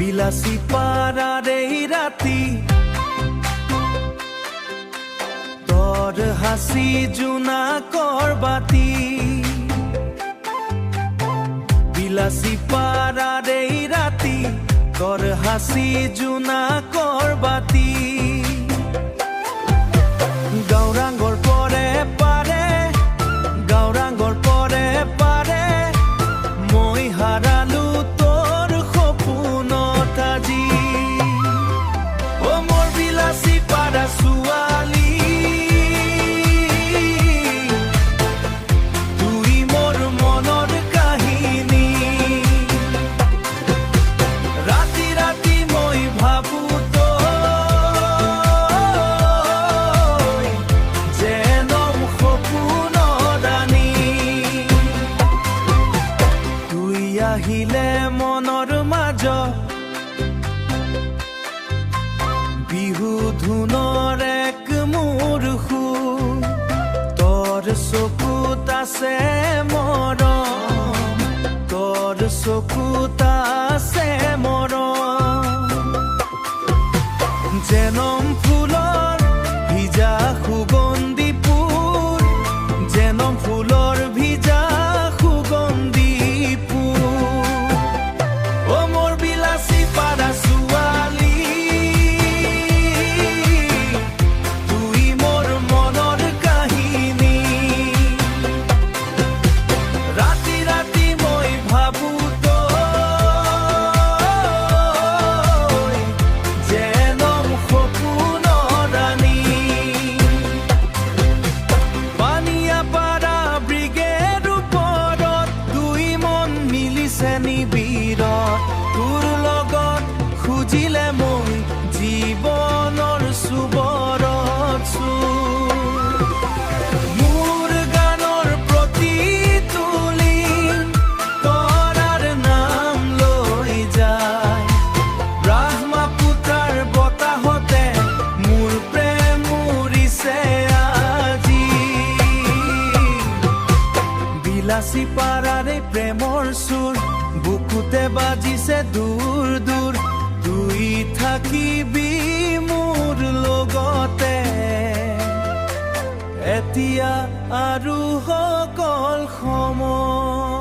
বিলাসী পাৰাৰ এই ৰাতি তোৰ হাসি জোনাকৰ বাতি বিলাসী পাৰাৰ এই ৰাতি তোৰ হাসি জোনাকৰ বাতি গৌৰাঙ্গৰ পৰে পাৰে গৌৰাঙ্গৰ পৰে পাৰে মই হাৰালো তোৰ সপোনত আজি ও মোৰ বিলাসী পাৰা ছোৱালী তুই মোৰ মনৰ কাহিনী ৰাতি ৰাতি মই ভাবো আহিলে মনৰ মাজ বিহু ধুনৰ এক মোৰ সুৰ তোৰ চকুত আছে মৰম তোৰ চকুত আছে মৰম যেনম ফুলৰ ভিজা সুগন্ধি ফুল যেনম ফুলৰ ভিজা তোৰ লগত খুজিলে মই জীৱনৰ চুবৰত মোৰ গানৰ প্ৰতিতুলি তৰাৰ নাম লৈ যায় ব্ৰহ্মপুত্ৰৰ বতাহতে মোৰ প্ৰেম উৰিছে আজি বিলাসী পাৰাৰে প্ৰেমৰ সুৰ বুকুতে বাজিছে দূৰ দূৰ তুই থাকিবি মোৰ লগতে এতিয়া আৰু সকল সময়